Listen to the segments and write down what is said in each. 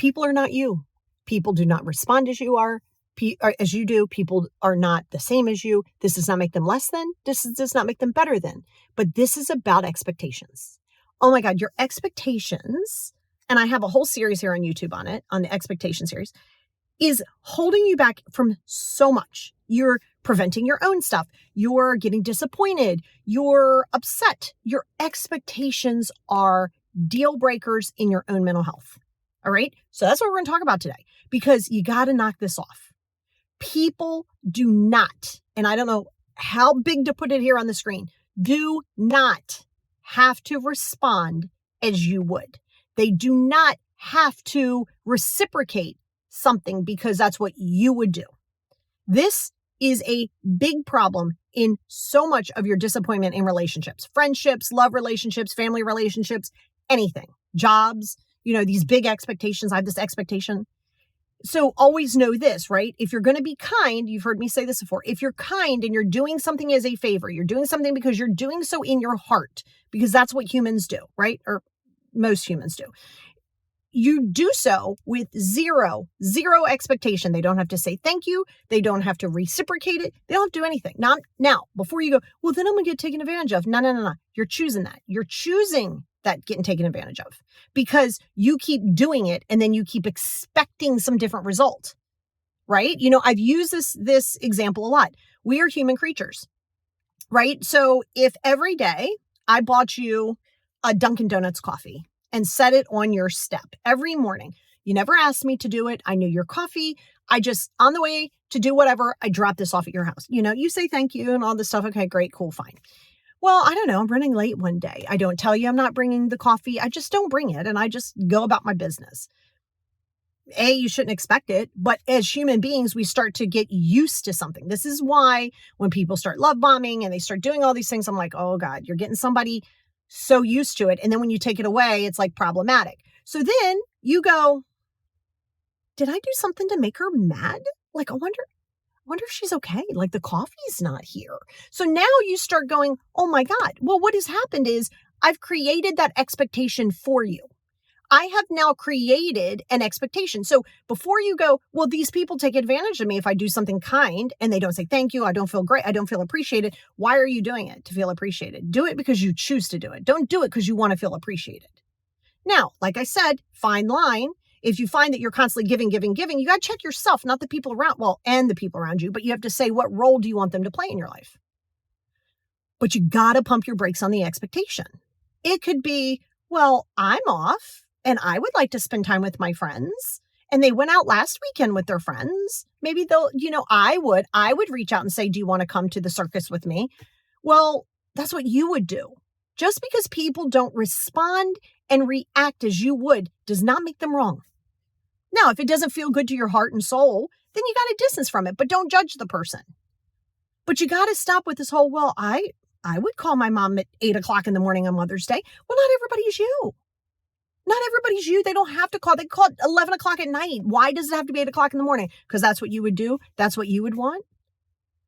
People are not you. People do not respond as you are, or as you do. People are not the same as you. This does not make them less than. This does not make them better than. But this is about expectations. Oh my God, your expectations, and I have a whole series here on YouTube on it, on the expectation series, is holding you back from so much. You're preventing your own stuff. You're getting disappointed. You're upset. Your expectations are deal breakers in your own mental health. All right. So that's what we're going to talk about today, because you got to knock this off. People do not, and I don't know how big to put it here on the screen, do not have to respond as you would. They do not have to reciprocate something because that's what you would do. This is a big problem in so much of your disappointment in relationships, friendships, love relationships, family relationships, anything, jobs, these big expectations. I have this expectation. So always know this, right? If you're going to be kind, you've heard me say this before, if you're kind and you're doing something as a favor, you're doing something because you're doing so in your heart, because that's what humans do, right? Or most humans do. You do so with zero expectation. They don't have to say thank you. They don't have to reciprocate it. They don't have to do anything. Now, before you go, well, then I'm going to get taken advantage of. No. You're choosing that. You're choosing that getting taken advantage of because you keep doing it and then you keep expecting some different result, right? I've used this example a lot. We are human creatures, right? So if every day I bought you a Dunkin' Donuts coffee and set it on your step every morning. You never asked me to do it. I knew your coffee. I just, on the way to do whatever, I dropped this off at your house. You say thank you and all this stuff. Okay, great, cool, fine. Well, I don't know. I'm running late one day. I don't tell you I'm not bringing the coffee. I just don't bring it. And I just go about my business. You shouldn't expect it. But as human beings, we start to get used to something. This is why when people start love bombing and they start doing all these things, I'm like, oh God, you're getting somebody so used to it. And then when you take it away, it's like problematic. So then you go, did I do something to make her mad? Like, I wonder if she's okay. Like the coffee's not here. So now you start going, oh my God. Well, what has happened is I've created that expectation for you. I have now created an expectation. So before you go, well, these people take advantage of me if I do something kind and they don't say thank you, I don't feel great, I don't feel appreciated. Why are you doing it to feel appreciated? Do it because you choose to do it. Don't do it because you want to feel appreciated. Now, like I said, fine line. If you find that you're constantly giving, you got to check yourself, not the people around, and the people around you, but you have to say, what role do you want them to play in your life? But you got to pump your brakes on the expectation. It could be, well, I'm off. And I would like to spend time with my friends. And they went out last weekend with their friends. Maybe they'll, I would reach out and say, do you want to come to the circus with me? Well, that's what you would do. Just because people don't respond and react as you would does not make them wrong. Now, if it doesn't feel good to your heart and soul, then you got to distance from it, but don't judge the person. But you got to stop with this whole, well, I would call my mom at 8:00 in the morning on Mother's Day. Well, not everybody's you. Not everybody's you. They don't have to call. They call at 11:00 at night. Why does it have to be 8:00 in the morning? Because that's what you would do. That's what you would want.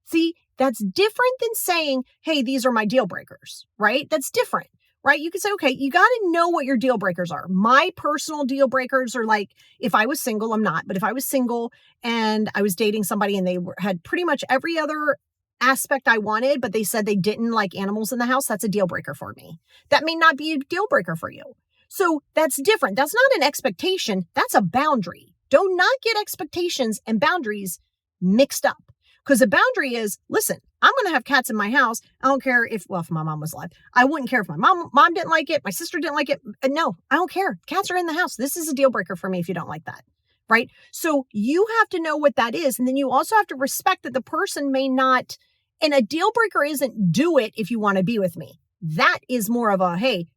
See, that's different than saying, hey, these are my deal breakers, right? That's different, right? You can say, okay, you got to know what your deal breakers are. My personal deal breakers are like, if I was single, I'm not, but if I was single and I was dating somebody and they had pretty much every other aspect I wanted, but they said they didn't like animals in the house, that's a deal breaker for me. That may not be a deal breaker for you. So that's different. That's not an expectation. That's a boundary. Do not get expectations and boundaries mixed up. Because a boundary is, listen, I'm going to have cats in my house. I don't care if my mom was alive. I wouldn't care if my mom didn't like it. My sister didn't like it. No, I don't care. Cats are in the house. This is a deal breaker for me if you don't like that. Right? So you have to know what that is. And then you also have to respect that the person may not, and a deal breaker isn't do it if you want to be with me. That is more of a, hey,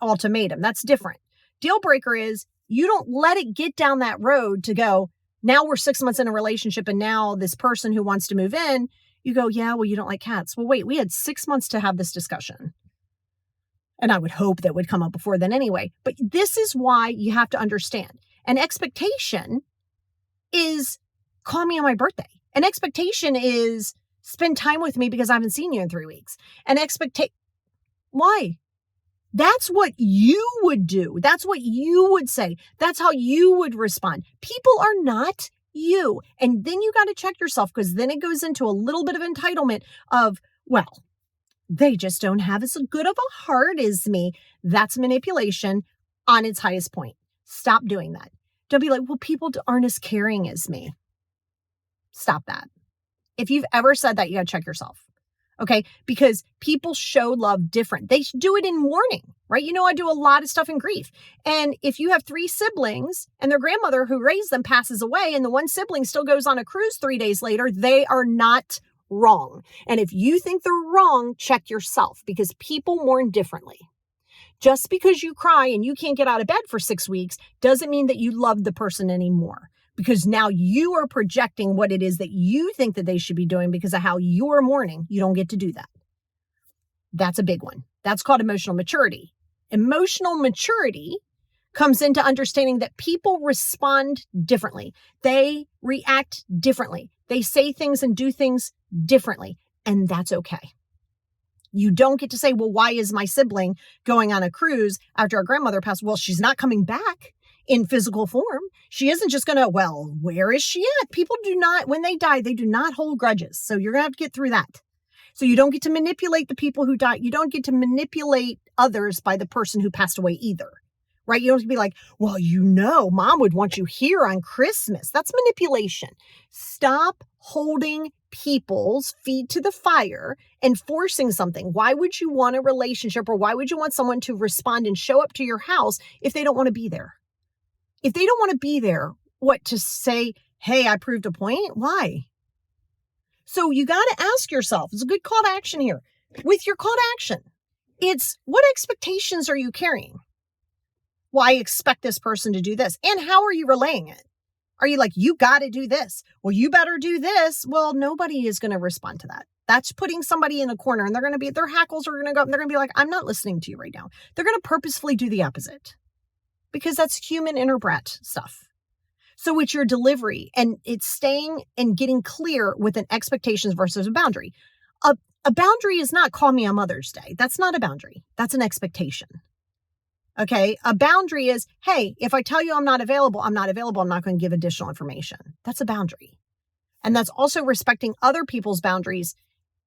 ultimatum. That's different. Deal breaker is you don't let it get down that road to go, now we're 6 months in a relationship and now this person who wants to move in, you go, yeah, well, you don't like cats. Well, wait, we had 6 months to have this discussion. And I would hope that would come up before then anyway. But this is why you have to understand. An expectation is call me on my birthday. An expectation is spend time with me because I haven't seen you in 3 weeks. An expectation. Why? That's what you would do. That's what you would say. That's how you would respond. People are not you. And then you got to check yourself, because then it goes into a little bit of entitlement of, well, they just don't have as good of a heart as me. That's manipulation on its highest point. Stop doing that. Don't be like, well, people aren't as caring as me. Stop that. If you've ever said that, you got to check yourself. Okay. Because people show love different. They do it in mourning, right? You know, I do a lot of stuff in grief. And if you have 3 siblings and their grandmother who raised them passes away, and the one sibling still goes on a cruise 3 days later, they are not wrong. And if you think they're wrong, check yourself, because people mourn differently. Just because you cry and you can't get out of bed for 6 weeks doesn't mean that you love the person anymore, because now you are projecting what it is that you think that they should be doing because of how you're mourning. You don't get to do that. That's a big one. That's called emotional maturity. Emotional maturity comes into understanding that people respond differently. They react differently. They say things and do things differently, and that's okay. You don't get to say, well, why is my sibling going on a cruise after our grandmother passed? Well, she's not coming back in physical form. She isn't just going to, well, where is she at? People do not, when they die, they do not hold grudges. So you're going to have to get through that. So you don't get to manipulate the people who die. You don't get to manipulate others by the person who passed away either, right? You don't have to be like, well, you know, mom would want you here on Christmas. That's manipulation. Stop holding people's feet to the fire and forcing something. Why would you want a relationship, or why would you want someone to respond and show up to your house if they don't want to be there? If they don't want to be there, what, to say, hey, I proved a point? Why? So you got to ask yourself, it's a good call to action here. With your call to action, it's, what expectations are you carrying? Well, I expect this person to do this. And how are you relaying it? Are you like, you got to do this? Well, you better do this. Well, nobody is going to respond to that. That's putting somebody in a corner, and they're going to be, their hackles are going to go up, and they're going to be like, I'm not listening to you right now. They're going to purposefully do the opposite, because that's human inner brat stuff. So it's your delivery, and it's staying and getting clear with an expectations versus a boundary. A boundary is not, call me on Mother's Day. That's not a boundary. That's an expectation. Okay. A boundary is, hey, if I tell you I'm not available, I'm not available. I'm not going to give additional information. That's a boundary. And that's also respecting other people's boundaries,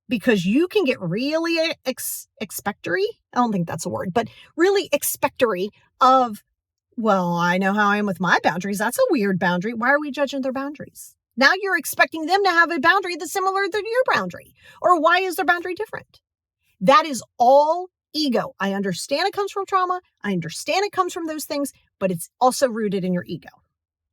because you can get really expectory. I don't think that's a word, but really expectory of, well, I know how I am with my boundaries. That's a weird boundary. Why are we judging their boundaries? Now you're expecting them to have a boundary that's similar to your boundary. Or why is their boundary different? That is all ego. I understand it comes from trauma. I understand it comes from those things, but it's also rooted in your ego.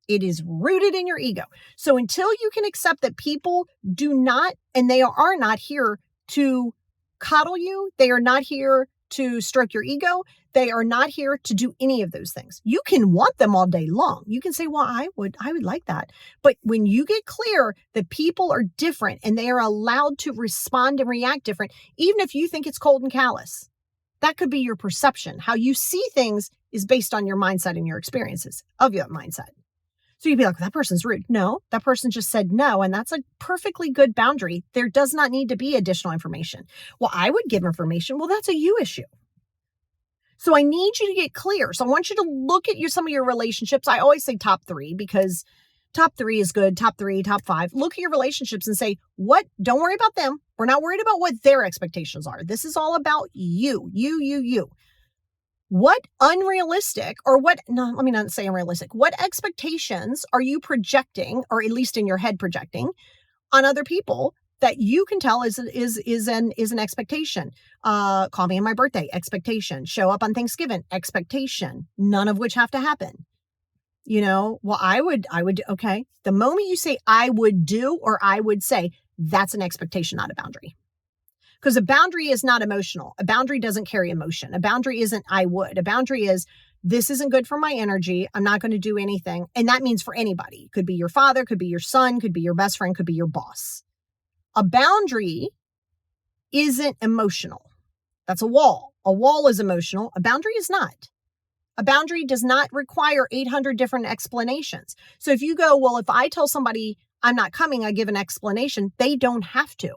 It is rooted in your ego. So until you can accept that people do not, and they are not here to coddle you, they are not here to stroke your ego, they are not here to do any of those things. You can want them all day long. You can say, well, I would like that. But when you get clear that people are different and they are allowed to respond and react different, even if you think it's cold and callous, that could be your perception. How you see things is based on your mindset and your experiences of your mindset. So you'd be like, that person's rude. No, that person just said no. And that's a perfectly good boundary. There does not need to be additional information. Well, I would give information. Well, that's a you issue. So I need you to get clear. So I want you to look at some of your relationships. I always say top 3, because top 3 is good. Top 3, top 5. Look at your relationships and say, what? Don't worry about them. We're not worried about what their expectations are. This is all about you. What unrealistic, or what, no, let me not say unrealistic. What expectations are you projecting, or at least in your head projecting, on other people that you can tell is an expectation? Call me on my birthday, expectation. Show up on Thanksgiving, expectation. None of which have to happen. You know, well, I would, okay. The moment you say I would do, or I would say, that's an expectation, not a boundary. Because a boundary is not emotional. A boundary doesn't carry emotion. A boundary isn't I would. A boundary is, this isn't good for my energy. I'm not going to do anything. And that means for anybody. Could be your father, could be your son, could be your best friend, could be your boss. A boundary isn't emotional. That's a wall. A wall is emotional. A boundary is not. A boundary does not require 800 different explanations. So if you go, well, if I tell somebody I'm not coming, I give an explanation, they don't have to.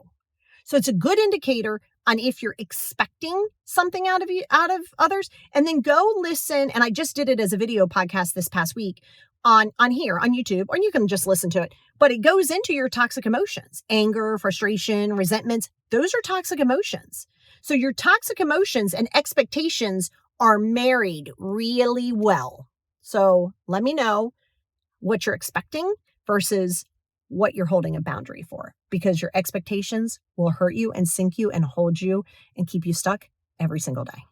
So it's a good indicator. on if you're expecting something out of others, and then go listen. And I just did it as a video podcast this past week on here on YouTube, or you can just listen to it. But it goes into your toxic emotions, anger, frustration, resentments. Those are toxic emotions. So your toxic emotions and expectations are married really well. So let me know what you're expecting versus what you're holding a boundary for, because your expectations will hurt you and sink you and hold you and keep you stuck every single day.